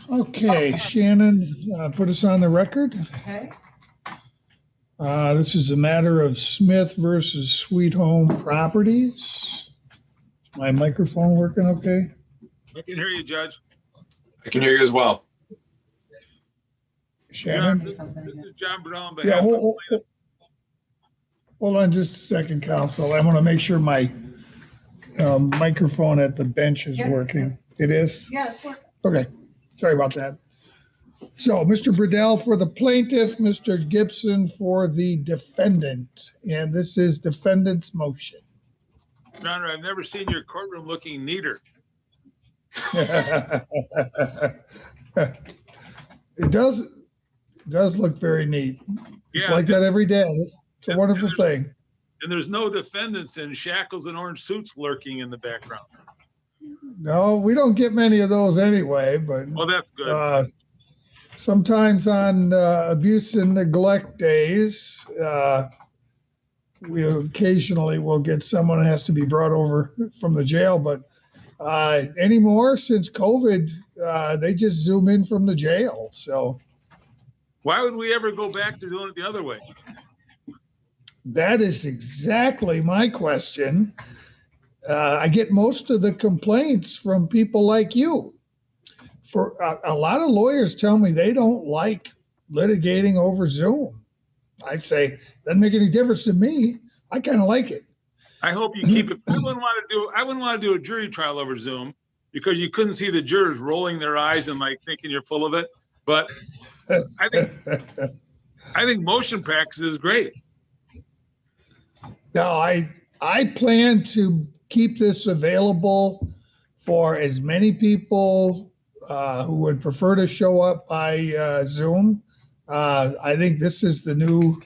Okay, Shannon, put us on the record. Okay. This is a matter of Smith versus Sweet Home Properties. Is my microphone working okay? I can hear you, Judge. I can hear you as well. Shannon? John, this is John Brown on Yeah, behalf of hold on just a second, Counsel. I want to make sure my microphone at the bench is working. It is? Yeah, it's working. Okay, sorry about that. So, Mr. Burdell for the plaintiff, Mr. Gibson for the defendant, and this is defendant's motion. Your Honor, I've never seen your courtroom looking neater. It does look very neat. It's Yeah. like that every day. It's a wonderful thing. And there's no defendants in shackles and orange suits lurking in the background. No, we don't get many of those anyway, but Well, that's good. sometimes on abuse and neglect days, we occasionally will get someone who has to be brought over from the jail, but anymore since COVID, they just zoom in from the jail. So Why would we ever go back to doing it the other way? that is exactly my question. I get most of the complaints from people like you. For a lot of lawyers tell me they don't like litigating over Zoom. I say, doesn't make any difference to me. I kind of like it. I hope you keep it. I wouldn't want to do a jury trial over Zoom because you couldn't see the jurors rolling their eyes and like thinking you're full of it. But I think motion practice is great. No, I plan to keep this available for as many people who would prefer to show up by Zoom. I think this is the new,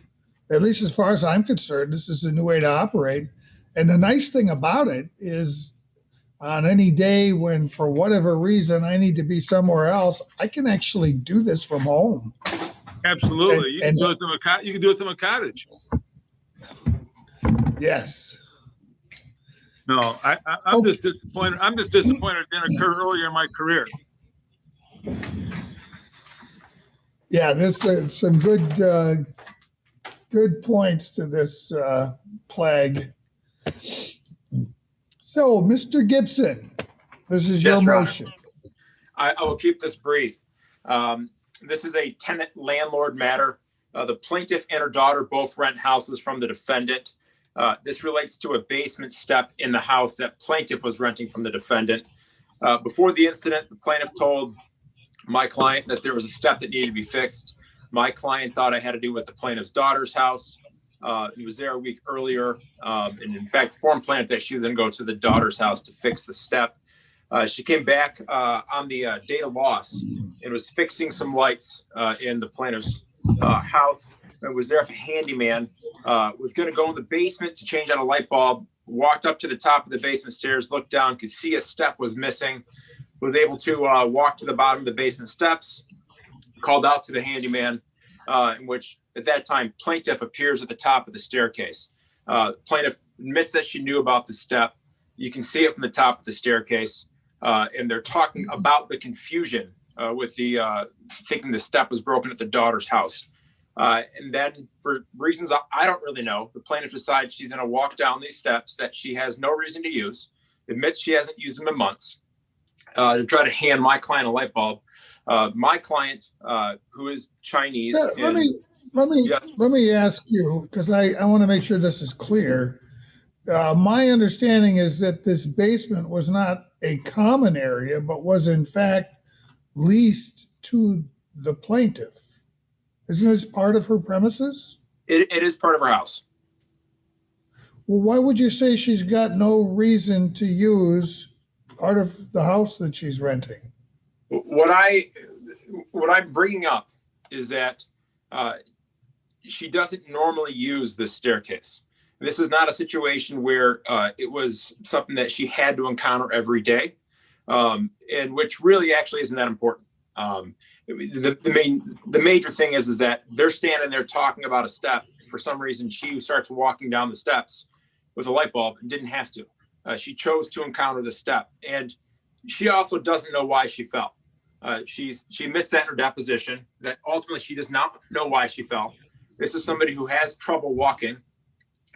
at least as far as I'm concerned, this is the new way to operate. And the nice thing about it is on any day when, for whatever reason, I need to be somewhere else, I can actually do this from home. Absolutely. You can do it from a cottage. Yes. No, I'm just disappointed. I'm just disappointed it didn't occur earlier in my career. Yeah, there's some good points to this plague. So, Mr. Gibson, this is your motion. I will keep this brief. This is a tenant-landlord matter. The plaintiff and her daughter both rent houses from the defendant. This relates to a basement step in the house that plaintiff was renting from the defendant. Before the incident, the plaintiff told my client that there was a step that needed to be fixed. My client thought it had to do with the plaintiff's daughter's house. He was there a week earlier, and in fact, informed plaintiff that she was going to go to the daughter's house to fix the step. She came back on the date of loss and was fixing some lights in the plaintiff's house. It was there for handyman, was going to go in the basement to change out a light bulb, walked up to the top of the basement stairs, looked down, could see a step was missing, was able to walk to the bottom of the basement steps, called out to the handyman, in which at that time plaintiff appears at the top of the staircase. Plaintiff admits that she knew about the step. You can see it from the top of the staircase, and they're talking about the confusion with the thinking the step was broken at the daughter's house. And then for reasons I don't really know, the plaintiff decides she's going to walk down these steps that she has no reason to use, admits she hasn't used them in months, to try to hand my client a light bulb. My client, who is Chinese. Let me ask you, because I want to make sure this is clear. My understanding is that this basement was not a common area, but was in fact leased to the plaintiff. Isn't this part of her premises? It is part of her house. Well, why would you say she's got no reason to use part of the house that she's renting? What I'm bringing up is that she doesn't normally use this staircase. This is not a situation where it was something that she had to encounter every day, and which really actually isn't that important. The major thing is that they're standing there talking about a step. For some reason, she starts walking down the steps, with a light bulb and didn't have to. She chose to encounter the step, and she also doesn't know why she fell. She admits that in her deposition, that ultimately she does not know why she fell. This is somebody who has trouble walking,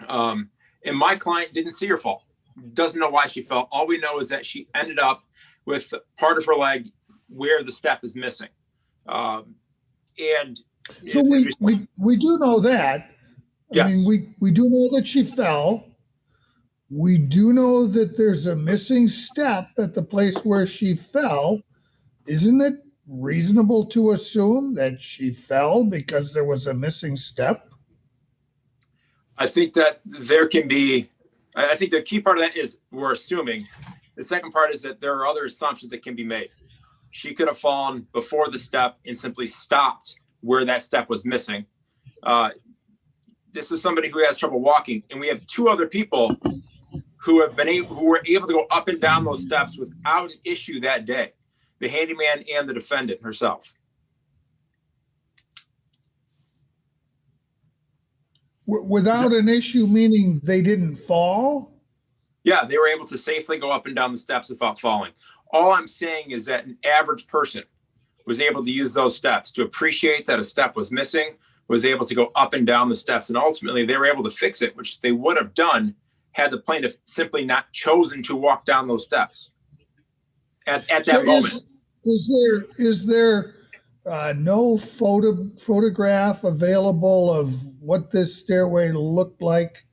and my client didn't see her fall. Doesn't know why she fell. All we know is that she ended up with part of her leg where the step is missing. And so we do know that. Yes. I mean, we do know that she fell. We do know that there's a missing step at the place where she fell. Isn't it reasonable to assume that she fell because there was a missing step? I think that there can be, I think the key part of that is we're assuming. The second part is that there are other assumptions that can be made. She could have fallen before the step and simply stopped where that step was missing. This is somebody who has trouble walking, and we have two other people who were able to go up and down those steps without an issue that day: the handyman and the defendant herself. Without an issue, meaning they didn't fall? Yeah, they were able to safely go up and down the steps without falling. All I'm saying is that an average person was able to use those steps to appreciate that a step was missing, was able to go up and down the steps, and ultimately they were able to fix it, which they would have done had the plaintiff simply not chosen to walk down those steps at that moment. Is there no photograph available of what this stairway looked like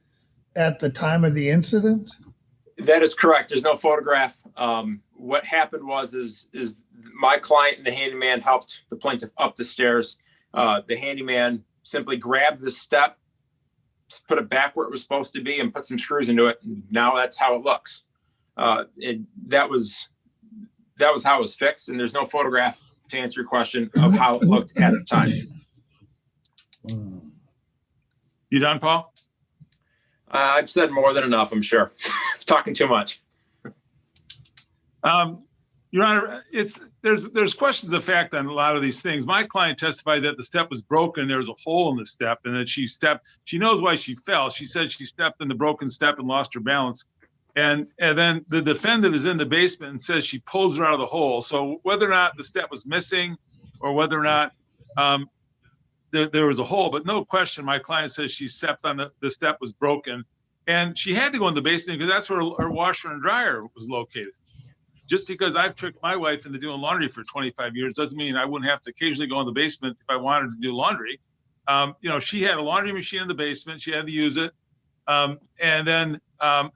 at the time of the incident? That is correct. There's no photograph. What happened is my client and the handyman helped the plaintiff up the stairs. The handyman simply grabbed the step, put it back where it was supposed to be, and put some screws into it. And now that's how it looks. That was how it was fixed. And there's no photograph, to answer your question, of how it looked at the time. You done, Paul? I've said more than enough, I'm sure. Talking too much. Your Honor, there's questions of fact on a lot of these things. My client testified that the step was broken. There was a hole in the step, and that she stepped. She knows why she fell. She said she stepped in the broken step and lost her balance. And then the defendant is in the basement and says she pulls her out of the hole. So whether or not the step was missing, or whether or not there was a hole, but no question, my client says she stepped on the step was broken, and she had to go in the basement because that's where her washer and dryer was located. Just because I've tricked my wife into doing laundry for 25 years doesn't mean I wouldn't have to occasionally go in the basement if I wanted to do laundry. She had a laundry machine in the basement. She had to use it. And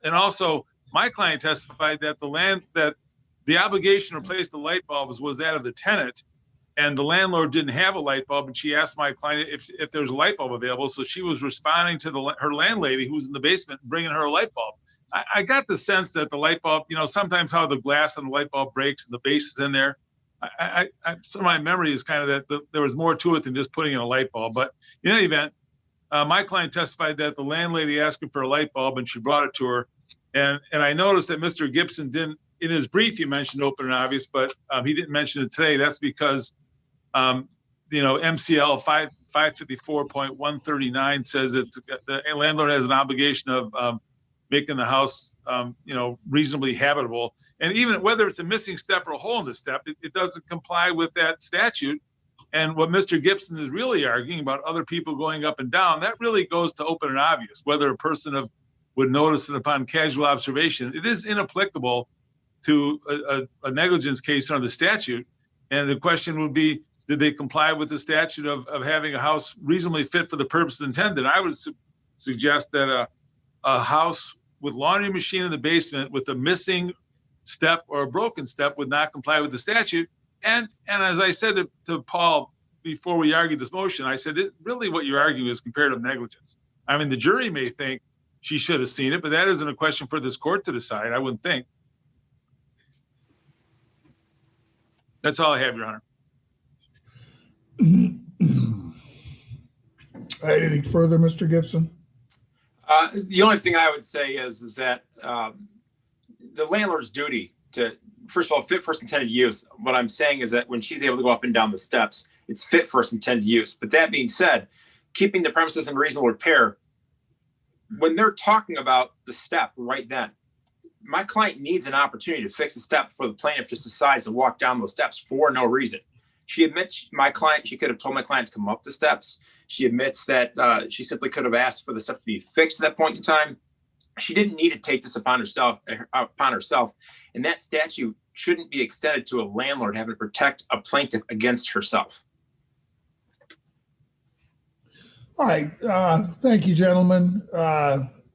also my client testified that the obligation to replace the light bulbs was that of the tenant, and the landlord didn't have a light bulb. And she asked my client if there was a light bulb available. So she was responding to her landlady who was in the basement, bringing her a light bulb. I got the sense that the light bulb, sometimes how the glass on the light bulb breaks and the base is in there. Some of my memory is kind of that there was more to it than just putting in a light bulb. But in any event, my client testified that the landlady asked him for a light bulb and she brought it to her. And I noticed that Mr. Gibson didn't, in his brief, he mentioned open and obvious, but he didn't mention it today. That's because, MCL 554.139 says that the landlord has an obligation of making the house, reasonably habitable. And even whether it's a missing step or a hole in the step, it doesn't comply with that statute. And what Mr. Gibson is really arguing about other people going up and down, that really goes to open and obvious, whether a person would notice it upon casual observation. It is inapplicable to a negligence case under the statute. And the question would be, did they comply with the statute of having a house reasonably fit for the purpose intended? I would suggest that a house with laundry machine in the basement with a missing step or a broken step would not comply with the statute. And as I said to Paul before we argued this motion, I said, really what you're arguing is comparative negligence. I mean, the jury may think she should have seen it, but that isn't a question for this court to decide, I wouldn't think. That's all I have, Your Honor. All right, anything further, Mr. Gibson? The only thing I would say is that the landlord's duty to, first of all, fit first intended use. What I'm saying is that when she's able to go up and down the steps, it's fit first intended use. But that being said, keeping the premises in reasonable repair when they're talking about the step right then, my client needs an opportunity to fix the step before the plaintiff just decides to walk down those steps for no reason. She admits she could have told my client to come up the steps. She admits that she simply could have asked for the step to be fixed at that point in time. She didn't need to take this upon herself. And that statute shouldn't be extended to a landlord having to protect a plaintiff against herself. All right. Thank you, gentlemen.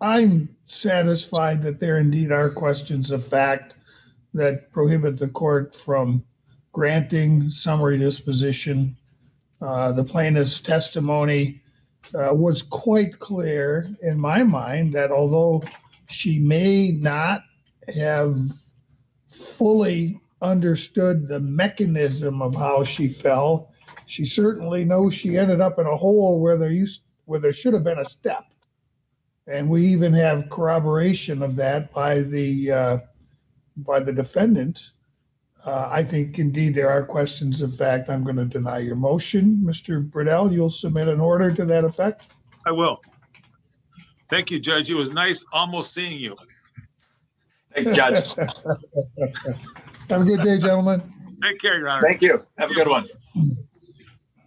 I'm satisfied that there indeed are questions of fact that prohibit the court from granting summary disposition. The plaintiff's testimony was quite clear in my mind that although she may not have fully understood the mechanism of how she fell, she certainly knows she ended up in a hole where there should have been a step. And we even have corroboration of that by the defendant. I think indeed there are questions of fact. I'm going to deny your motion. Mr. Burdell, you'll submit an order to that effect? I will. Thank you, Judge. It was nice almost seeing you. Thanks, Judge. Have a good day, gentlemen. Take care, Your Honor. Thank you. Have a good one.